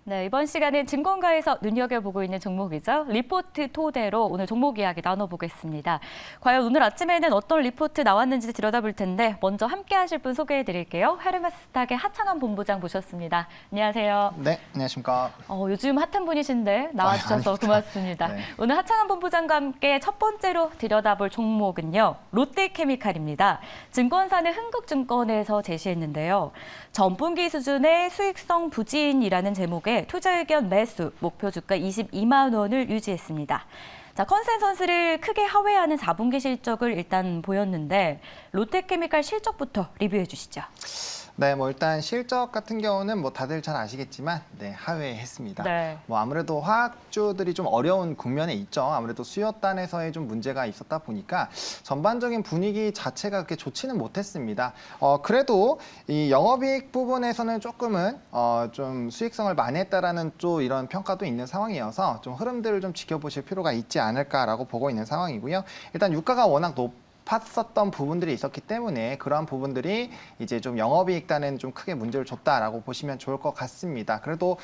네, 이번 시간은 증권가에서 눈여겨보고 있는 종목이죠. 리포트 토대로 오늘 종목 이야기 나눠보겠습니다. 과연 오늘 아침에는 어떤 리포트 나왔는지 들여다볼 텐데 먼저 함께 하실 분 소개해드릴게요. 헤르메스탁의 하창한 본부장 모셨습니다. 안녕하세요. 네, 안녕하십니까. 요즘 핫한 분이신데 나와주셔서 고맙습니다. 네. 오늘 하창한 본부장과 함께 첫 번째로 들여다볼 종목은요. 롯데케미칼입니다. 증권사는 흥국증권에서 제시했는데요. 전분기 수준의 수익성 부진이라는 제목의 투자 의견 매수, 목표 주가 22만 원을 유지했습니다. 자, 컨센서스를 크게 하회하는 4분기 실적을 일단 보였는데 롯데케미칼 실적부터 리뷰해 주시죠. 네, 일단 실적 같은 경우는 다들 잘 아시겠지만 하회했습니다. 네. 아무래도 화학주들이 좀 어려운 국면에 있죠. 아무래도 수요단에서의 좀 문제가 있었다 보니까 전반적인 분위기 자체가 그렇게 좋지는 못했습니다. 그래도 이 영업이익 부분에서는 조금은 좀 수익성을 만회했다라는 또 이런 평가도 있는 상황이어서 좀 흐름들을 좀 지켜보실 필요가 있지 않을까라고 보고 있는 상황이고요. 일단 유가가 워낙 팠었던 부분들이 있었기 때문에 그러한 부분들이 이제 좀 영업이익단에는 좀 크게 문제를 줬다라고 보시면 좋을 것 같습니다. 그래도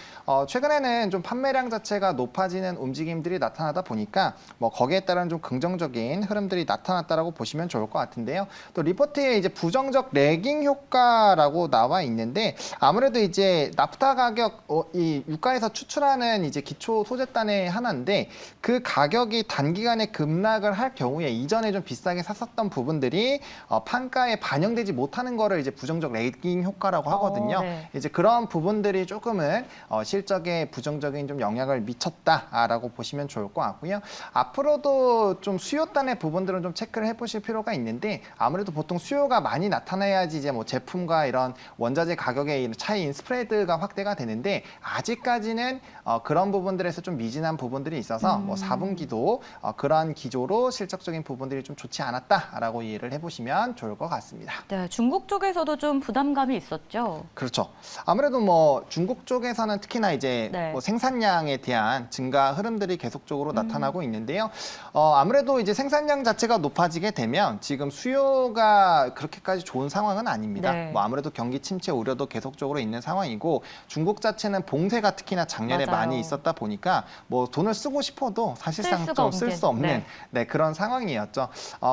최근에는 좀 판매량 자체가 높아지는 움직임들이 나타나다 보니까 거기에 따른 좀 긍정적인 흐름들이 나타났다라고 보시면 좋을 것 같은데요. 또 리포트에 이제 부정적 레깅 효과라고 나와 있는데 아무래도 이제 나프타 가격 이 유가에서 추출하는 이제 기초 소재단의 하나인데 그 가격이 단기간에 급락을 할 경우에 이전에 좀 비싸게 샀었던 부분들이 판가에 반영되지 못하는 거를 이제 부정적 레깅 효과라고 하거든요. 네. 이제 그런 부분들이 조금은 실적에 부정적인 좀 영향을 미쳤다라고 보시면 좋을 것 같고요. 앞으로도 좀 수요단의 부분들은 좀 체크를 해보실 필요가 있는데 아무래도 보통 수요가 많이 나타나야지 이제 제품과 이런 원자재 가격의 차이인 스프레드가 확대가 되는데 아직까지는 그런 부분들에서 좀 미진한 부분들이 있어서 4분기도 그런 기조로 실적적인 부분들이 좀 좋지 않았다라고 이해를 해보시면 좋을 것 같습니다. 네, 중국 쪽에서도 좀 부담감이 있었죠. 그렇죠. 아무래도 중국 쪽에서는 특히나 이제 네. 생산량에 대한 증가 흐름들이 계속적으로 나타나고 있는데요. 아무래도 이제 생산량 자체가 높아지게 되면 지금 수요가 그렇게까지 좋은 상황은 아닙니다. 네. 아무래도 경기 침체 우려도 계속적으로 있는 상황이고 중국 자체는 봉쇄가 특히나 작년에 맞아요. 많이 있었다 보니까 돈을 쓰고 싶어도 사실상 쓸 좀 수가 쓸 수 없는 그런 상황이었죠.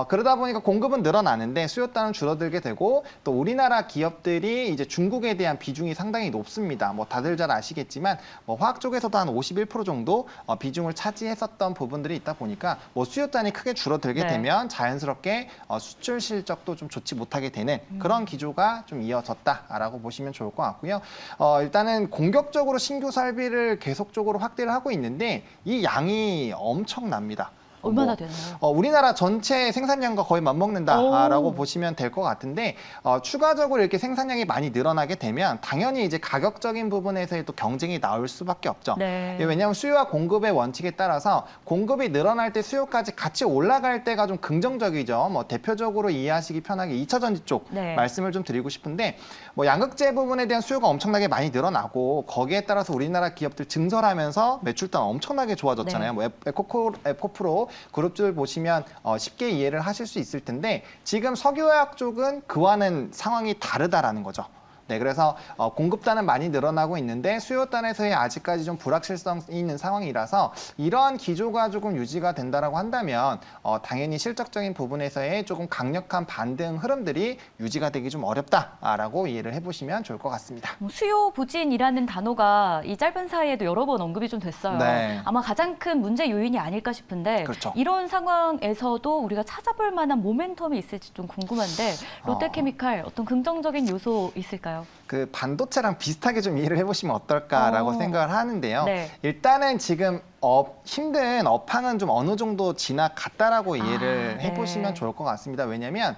그러다 보니까 공급은 늘어나는데 수요단은 줄어들게 되고 또 우리나라 기업들이 이제 중국에 대한 비중이 상당히 높습니다. 다들 잘 아시겠지만 화학 쪽에서도 한 51% 정도 비중을 차지했었던 부분들이 있다 보니까 수요단이 크게 줄어들게 되면 자연스럽게 수출 실적도 좀 좋지 못하게 되는 그런 기조가 좀 이어졌다라고 보시면 좋을 것 같고요. 일단은 공격적으로 신규 설비를 계속적으로 확대를 하고 있는데 이 양이 엄청납니다. 얼마나 되나요? 우리나라 전체 생산량과 거의 맞먹는다라고 보시면 될 것 같은데 추가적으로 이렇게 생산량이 많이 늘어나게 되면 당연히 이제 가격적인 부분에서의 또 경쟁이 나올 수밖에 없죠. 네. 왜냐하면 수요와 공급의 원칙에 따라서 공급이 늘어날 때 수요까지 같이 올라갈 때가 좀 긍정적이죠. 대표적으로 이해하시기 편하게 2차 전지 쪽 말씀을 좀 드리고 싶은데 양극재 부분에 대한 수요가 엄청나게 많이 늘어나고 거기에 따라서 우리나라 기업들 증설하면서 매출단 엄청나게 좋아졌잖아요. 에코프로 그룹들 보시면 쉽게 이해를 하실 수 있을 텐데 지금 석유화학 쪽은 그와는 상황이 다르다라는 거죠. 그래서 공급단은 많이 늘어나고 있는데 수요단에서의 아직까지 좀 불확실성이 있는 상황이라서 이러한 기조가 조금 유지가 된다라고 한다면 당연히 실적적인 부분에서의 조금 강력한 반등 흐름들이 유지가 되기 좀 어렵다라고 이해를 해보시면 좋을 것 같습니다. 수요 부진이라는 단어가 이 짧은 사이에도 여러 번 언급이 좀 됐어요. 네. 아마 가장 큰 문제 요인이 아닐까 싶은데 그렇죠. 이런 상황에서도 우리가 찾아볼 만한 모멘텀이 있을지 좀 궁금한데 롯데케미칼 어떤 긍정적인 요소 있을까요? 그 반도체랑 비슷하게 좀 이해를 해보시면 어떨까라고 생각을 하는데요. 네. 일단은 지금 힘든 업황은 좀 어느 정도 지나갔다라고 이해를 해보시면 좋을 것 같습니다. 왜냐하면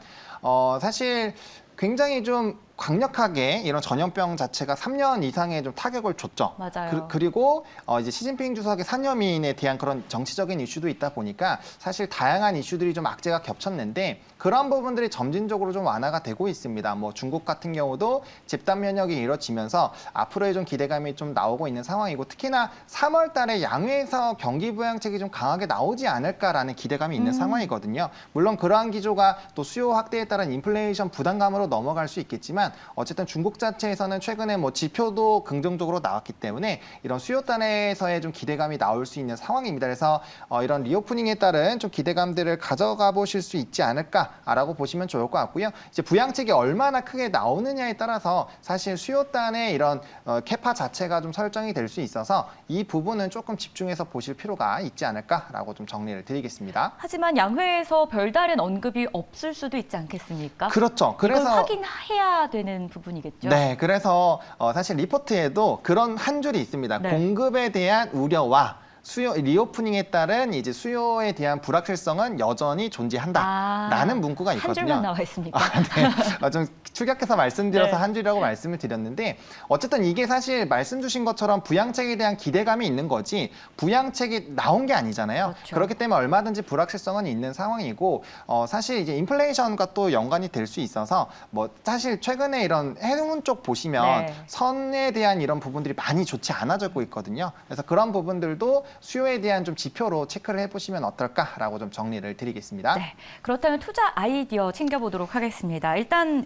사실 굉장히 좀 강력하게 이런 전염병 자체가 3년 이상의 좀 타격을 줬죠. 맞아요. 그리고 이제 시진핑 주석의 산여민에 대한 그런 정치적인 이슈도 있다 보니까 사실 다양한 이슈들이 좀 악재가 겹쳤는데 그런 부분들이 점진적으로 좀 완화가 되고 있습니다. 중국 같은 경우도 집단 면역이 이루어지면서 앞으로의 좀 기대감이 좀 나오고 있는 상황이고 특히나 3월 달에 양회에서 경기 부양책이 좀 강하게 나오지 않을까라는 기대감이 있는 상황이거든요. 물론 그러한 기조가 또 수요 확대에 따른 인플레이션 부담감으로 넘어갈 수 있겠지만 보시면 어쨌든 중국 자체에서는 최근에 뭐 지표도 긍정적으로 나왔기 때문에 이런 수요단에서의 좀 기대감이 나올 수 있는 상황입니다. 그래서 이런 리오프닝에 따른 좀 기대감들을 가져가 보실 수 있지 않을까라고 보시면 좋을 것 같고요. 이제 부양책이 얼마나 크게 나오느냐에 따라서 사실 수요단의 이런 캐파 자체가 좀 설정이 될 수 있어서 이 부분은 조금 집중해서 보실 필요가 있지 않을까라고 좀 정리를 드리겠습니다. 하지만 양회에서 별다른 언급이 없을 수도 있지 않겠습니까? 그렇죠. 이걸 그래서 확인해야 되는 부분이겠죠. 네, 그래서 사실 리포트에도 그런 한 줄이 있습니다. 네. 공급에 대한 우려와 수요 리오프닝에 따른 이제 수요에 대한 불확실성은 여전히 존재한다라는 문구가 있거든요. 한 줄만 나와 있습니까? 네. 좀 축약해서 말씀드려서 네. 한 줄이라고 말씀을 드렸는데 어쨌든 이게 사실 말씀 주신 것처럼 부양책에 대한 기대감이 있는 거지 부양책이 나온 게 아니잖아요. 그렇죠. 그렇기 때문에 얼마든지 불확실성은 있는 상황이고 사실 이제 인플레이션과 또 연관이 될 수 있어서 뭐 사실 최근에 이런 해운 쪽 보시면 네. 선에 대한 이런 부분들이 많이 좋지 않아지고 있거든요. 그래서 그런 부분들도 수요에 대한 좀 지표로 체크를 해보시면 어떨까라고 좀 정리를 드리겠습니다. 네, 그렇다면 투자 아이디어 챙겨보도록 하겠습니다. 일단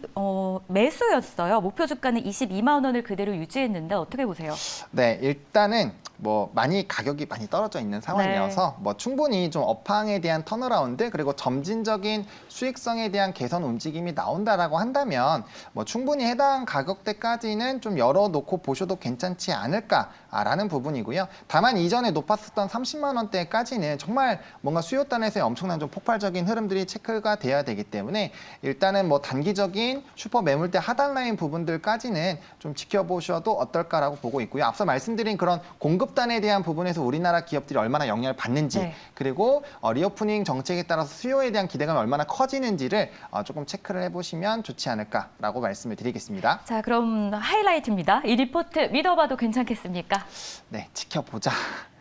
매수였어요. 목표 주가는 22만 원을 그대로 유지했는데 어떻게 보세요? 네, 일단은 뭐 가격이 많이 떨어져 있는 상황이어서 뭐 충분히 좀 업황에 대한 턴어라운드 그리고 점진적인 수익성에 대한 개선 움직임이 나온다라고 한다면 뭐 충분히 해당 가격대까지는 좀 열어놓고 보셔도 괜찮지 않을까라는 부분이고요. 다만 이전에 높았었던 30만 원대까지는 정말 뭔가 수요단에서의 엄청난 좀 폭발적인 흐름들이 체크가 돼야 되기 때문에 일단은 뭐 단기적인 슈퍼 매물대 하단 라인 부분들까지는 좀 지켜보셔도 어떨까라고 보고 있고요. 앞서 말씀드린 그런 공급단에 대한 부분에서 우리나라 기업들이 얼마나 영향을 받는지 네. 그리고 리오프닝 정책에 따라서 수요에 대한 기대감이 얼마나 커지는지를 조금 체크를 해보시면 좋지 않을까라고 말씀을 드리겠습니다. 자, 그럼 하이라이트입니다. 이 리포트 믿어봐도 괜찮겠습니까? 네, 지켜보자.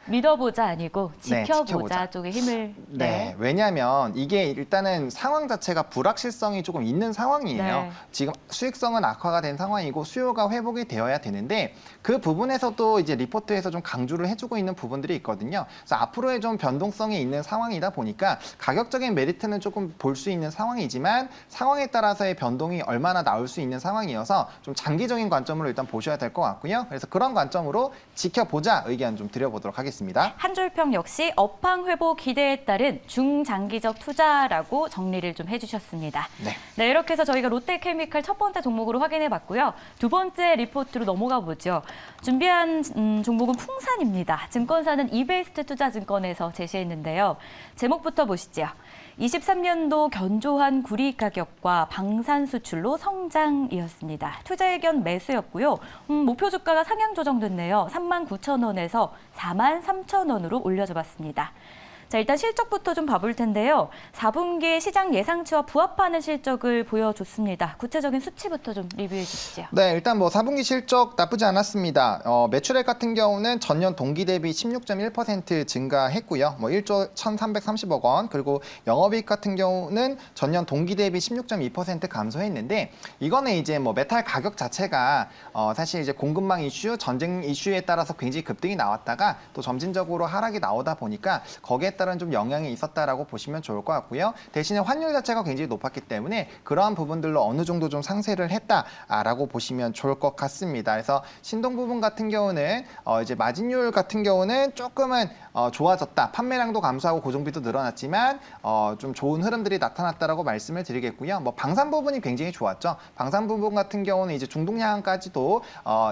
믿어보자 아니고 네, 지켜보자 지켜보자. 쪽에 힘을 네, 왜냐하면 이게 일단은 상황 자체가 불확실성이 조금 있는 상황이에요. 네. 지금 수익성은 악화가 된 상황이고 수요가 회복이 되어야 되는데 그 부분에서도 이제 리포트에서 좀 강조를 해주고 있는 부분들이 있거든요. 그래서 앞으로의 좀 변동성이 있는 상황이다 보니까 가격적인 메리트는 조금 볼 수 있는 상황이지만 상황에 따라서의 변동이 얼마나 나올 수 있는 상황이어서 좀 장기적인 관점으로 일단 보셔야 될 것 같고요. 그래서 그런 관점으로 지켜보자 의견 좀 드려보도록 하겠습니다. 한 줄평 역시 업황 회복 기대에 따른 중장기적 투자라고 정리를 좀 해주셨습니다. 네. 네, 이렇게 해서 저희가 롯데케미칼 첫 번째 종목으로 확인해봤고요. 두 번째 리포트로 넘어가 보죠. 준비한 종목은 풍산입니다. 증권사는 이베스트 투자증권에서 제시했는데요. 제목부터 보시죠. 23년도 견조한 구리 가격과 방산 수출로 성장이었습니다. 투자 의견 매수였고요. 목표 주가가 상향 조정됐네요. 39,000원에서 43,000원으로 올려줘 봤습니다. 자, 일단 실적부터 좀 봐볼 텐데요. 4분기 시장 예상치와 부합하는 실적을 보여줬습니다. 구체적인 수치부터 좀 리뷰해 주시죠. 네, 일단 뭐 4분기 실적 나쁘지 않았습니다. 매출액 같은 경우는 전년 동기 대비 16.1% 증가했고요. 뭐 1조 1,330억 원, 그리고 영업이익 같은 경우는 전년 동기 대비 16.2% 감소했는데 이거는 이제 뭐 메탈 가격 자체가 사실 이제 공급망 이슈, 전쟁 이슈에 따라서 굉장히 급등이 나왔다가 또 점진적으로 하락이 나오다 보니까 거기에 따른 좀 영향이 있었다라고 보시면 좋을 것 같고요. 대신에 환율 자체가 굉장히 높았기 때문에 그러한 부분들로 어느 정도 좀 상쇄를 했다라고 보시면 좋을 것 같습니다. 그래서 신동 부분 같은 경우는 이제 마진율 같은 경우는 조금은 좋아졌다. 판매량도 감소하고 고정비도 늘어났지만 좀 좋은 흐름들이 나타났다라고 말씀을 드리겠고요. 뭐 방산 부분이 굉장히 좋았죠. 방산 부분 같은 경우는 이제 중동향까지도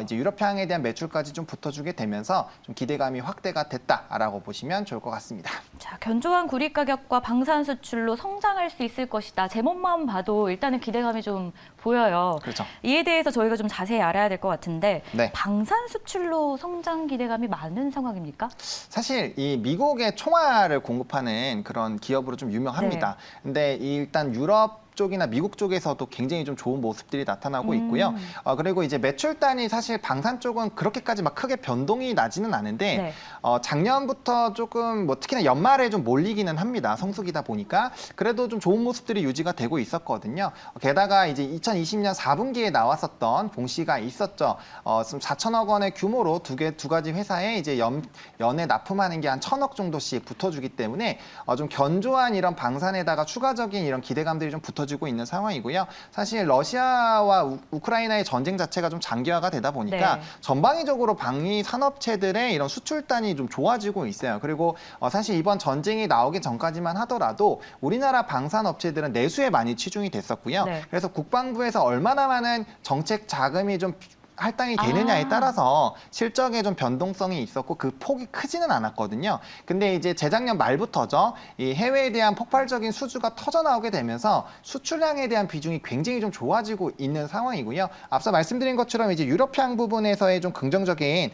이제 유럽향에 대한 매출까지 좀 붙어주게 되면서 좀 기대감이 확대가 됐다라고 보시면 좋을 것 같습니다. 자, 견조한 구리 가격과 방산 수출로 성장할 수 있을 것이다. 제목만 봐도 일단은 기대감이 좀 보여요. 그렇죠. 이에 대해서 저희가 좀 자세히 알아야 될 것 같은데 네. 방산 수출로 성장 기대감이 많은 상황입니까? 사실 이 미국의 총알을 공급하는 그런 기업으로 좀 유명합니다. 근데 일단 유럽 쪽이나 미국 쪽에서도 굉장히 좀 좋은 모습들이 나타나고 있고요. 그리고 이제 매출 단위 사실 방산 쪽은 그렇게까지 막 크게 변동이 나지는 않은데 네. 작년부터 조금 뭐 특히나 연말에 좀 몰리기는 합니다. 성수기다 보니까 그래도 좀 좋은 모습들이 유지가 되고 있었거든요. 게다가 이제 2020년 4분기에 나왔었던 봉시가 있었죠. 4천억 원의 규모로 두 가지 회사에 이제 연에 납품하는 게 한 1,000억 정도씩 붙어주기 때문에 좀 견조한 이런 방산에다가 추가적인 이런 기대감들이 좀 붙어 붙어지고 있는 상황이고요. 사실 러시아와 우크라이나의 전쟁 자체가 좀 장기화가 되다 보니까 네. 전방위적으로 방위 산업체들의 이런 수출단이 좀 좋아지고 있어요. 그리고 사실 이번 전쟁이 나오기 전까지만 하더라도 우리나라 방산업체들은 내수에 많이 치중이 됐었고요. 네. 그래서 국방부에서 얼마나 많은 정책 자금이 좀 할당이 되느냐에 따라서 실적에 좀 변동성이 있었고 그 폭이 크지는 않았거든요. 근데 이제 재작년 말부터죠. 이 해외에 대한 폭발적인 수주가 터져 나오게 되면서 수출량에 대한 비중이 굉장히 좀 좋아지고 있는 상황이고요. 앞서 말씀드린 것처럼 이제 유럽향 부분에서의 좀 긍정적인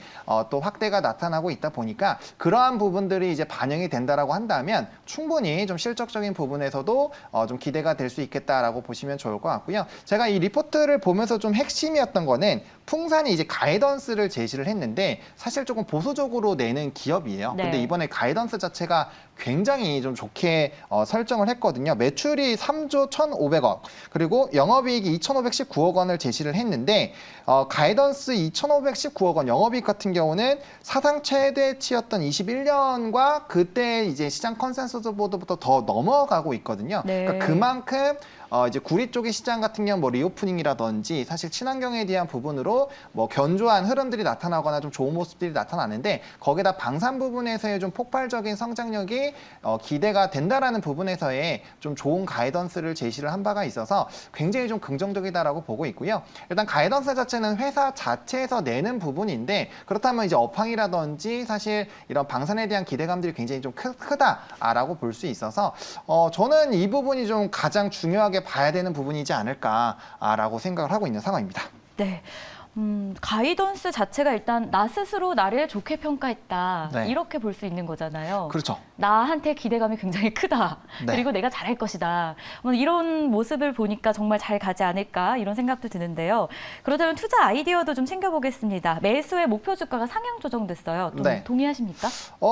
또 확대가 나타나고 있다 보니까 그러한 부분들이 이제 반영이 된다라고 한다면 충분히 좀 실적적인 부분에서도 좀 기대가 될 수 있겠다라고 보시면 좋을 것 같고요. 제가 이 리포트를 보면서 좀 핵심이었던 거는 풍산이 이제 가이던스를 제시를 했는데 사실 조금 보수적으로 내는 기업이에요. 네. 근데 이번에 가이던스 자체가 굉장히 좀 좋게 설정을 했거든요. 매출이 3조 1,500억 그리고 영업이익이 2,519억 원을 제시를 했는데 가이던스 2,519억 원 영업이익 같은 경우는 사상 최대치였던 21년과 그때 이제 시장 컨센서스보다부터 더 넘어가고 있거든요. 네. 그러니까 그만큼 이제 구리 쪽의 시장 같은 경우 뭐 리오프닝이라든지 사실 친환경에 대한 부분으로 뭐 견조한 흐름들이 나타나거나 좀 좋은 모습들이 나타나는데 거기다 방산 부분에서의 좀 폭발적인 성장력이 기대가 된다라는 부분에서의 좀 좋은 가이던스를 제시를 한 바가 있어서 굉장히 좀 긍정적이다라고 보고 있고요. 일단 가이던스 자체는 회사 자체에서 내는 부분인데 그렇다면 이제 업황이라든지 사실 이런 방산에 대한 기대감들이 굉장히 좀 크다라고 볼 수 있어서 저는 이 부분이 좀 가장 중요하게 봐야 되는 부분이지 않을까라고 생각을 하고 있는 상황입니다. 네. 가이던스 자체가 일단 나 스스로 나를 좋게 평가했다. 네. 이렇게 볼 수 있는 거잖아요. 그렇죠. 나한테 기대감이 굉장히 크다. 네. 그리고 내가 잘할 것이다. 이런 모습을 보니까 정말 잘 가지 않을까 이런 생각도 드는데요. 그렇다면 투자 아이디어도 좀 챙겨보겠습니다. 매수의 목표 주가가 상향 조정됐어요. 또 네. 동의하십니까?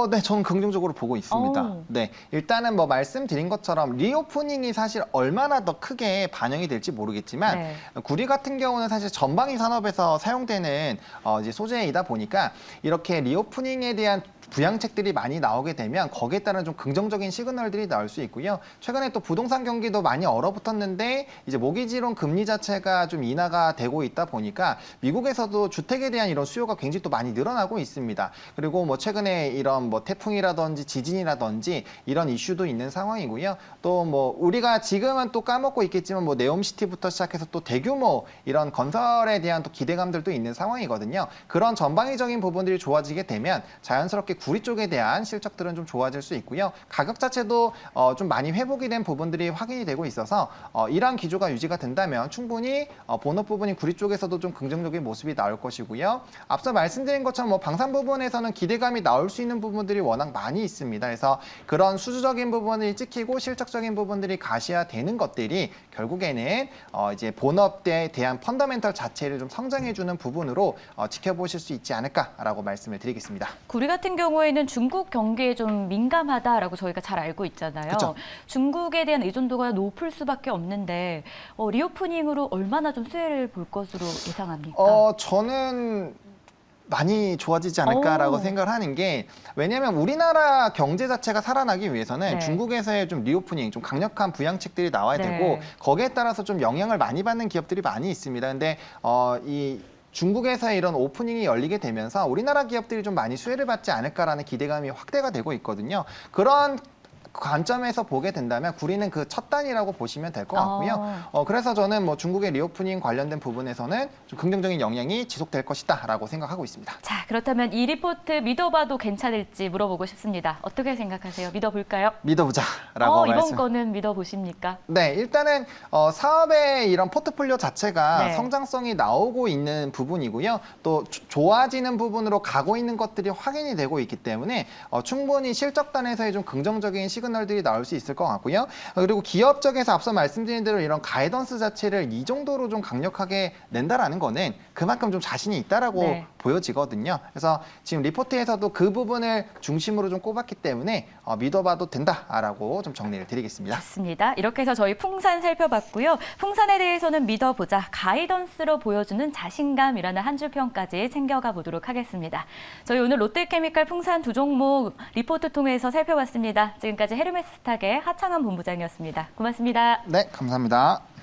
네, 저는 긍정적으로 보고 있습니다. 오. 네, 일단은 뭐 말씀드린 것처럼 리오프닝이 사실 얼마나 더 크게 반영이 될지 모르겠지만 네. 구리 같은 경우는 사실 전방위 산업에서 사용되는 이제 소재이다 보니까 이렇게 리오프닝에 대한 부양책들이 많이 나오게 되면 거기에 따른 좀 긍정적인 시그널들이 나올 수 있고요. 최근에 또 부동산 경기도 많이 얼어붙었는데 이제 모기지론 금리 자체가 좀 인하가 되고 있다 보니까 미국에서도 주택에 대한 이런 수요가 굉장히 또 많이 늘어나고 있습니다. 그리고 뭐 최근에 이런 뭐 태풍이라든지 지진이라든지 이런 이슈도 있는 상황이고요. 또 뭐 우리가 지금은 또 까먹고 있겠지만 뭐 네옴시티부터 시작해서 또 대규모 이런 건설에 대한 또 기대감들도 있는 상황이거든요. 그런 전방위적인 부분들이 좋아지게 되면 자연스럽게 구리 쪽에 대한 실적들은 좀 좋아질 수 있고요. 가격 자체도 좀 많이 회복이 된 부분들이 확인이 되고 있어서 이러한 기조가 유지가 된다면 충분히 본업 부분인 구리 쪽에서도 좀 긍정적인 모습이 나올 것이고요. 앞서 말씀드린 것처럼 뭐 방산 부분에서는 기대감이 나올 수 있는 부분들이 워낙 많이 있습니다. 그래서 그런 수주적인 부분이 찍히고 실적적인 부분들이 가시화되는 것들이 결국에는 이제 본업에 대한 펀더멘털 자체를 좀 성장해주는 부분으로 지켜보실 수 있지 않을까라고 말씀을 드리겠습니다. 구리 같은 경우에는 중국 경기에 좀 민감하다라고 저희가 잘 알고 있잖아요. 그쵸. 중국에 대한 의존도가 높을 수밖에 없는데 리오프닝으로 얼마나 좀 수혜를 볼 것으로 예상합니까? 저는 많이 좋아지지 않을까라고 오. 생각을 하는 게 왜냐하면 우리나라 경제 자체가 살아나기 위해서는 네. 중국에서의 좀 리오프닝, 좀 강력한 부양책들이 나와야 네. 되고 거기에 따라서 좀 영향을 많이 받는 기업들이 많이 있습니다. 근데 이 중국에서의 이런 오프닝이 열리게 되면서 우리나라 기업들이 좀 많이 수혜를 받지 않을까라는 기대감이 확대가 되고 있거든요. 그런 관점에서 보게 된다면 구리는 그 첫 단이라고 보시면 될 것 같고요. 그래서 저는 뭐 중국의 리오프닝 관련된 부분에서는 좀 긍정적인 영향이 지속될 것이다라고 생각하고 있습니다. 자, 그렇다면 이 리포트 믿어봐도 괜찮을지 물어보고 싶습니다. 어떻게 생각하세요? 믿어볼까요? 믿어보자라고 이번 말씀. 거는 믿어보십니까? 네, 일단은 사업의 이런 포트폴리오 자체가 네. 성장성이 나오고 있는 부분이고요. 또 좋아지는 부분으로 가고 있는 것들이 확인이 되고 있기 때문에 충분히 실적단에서의 좀 긍정적인 시그널들이 나올 수 있을 것 같고요. 그리고 기업 쪽에서 앞서 말씀드린 대로 이런 가이던스 자체를 이 정도로 좀 강력하게 낸다라는 거는 그만큼 좀 자신이 있다라고 네. 보여지거든요. 그래서 지금 리포트에서도 그 부분을 중심으로 좀 꼽았기 때문에 믿어봐도 된다라고 좀 정리를 드리겠습니다. 좋습니다. 이렇게 해서 저희 풍산 살펴봤고요. 풍산에 대해서는 믿어보자, 가이던스로 보여주는 자신감이라는 한 줄 평까지 챙겨가 보도록 하겠습니다. 저희 오늘 롯데케미칼 풍산 두 종목 리포트 통해서 살펴봤습니다. 지금까지 헤르메스탁의 하창한 본부장이었습니다. 고맙습니다. 네, 감사합니다.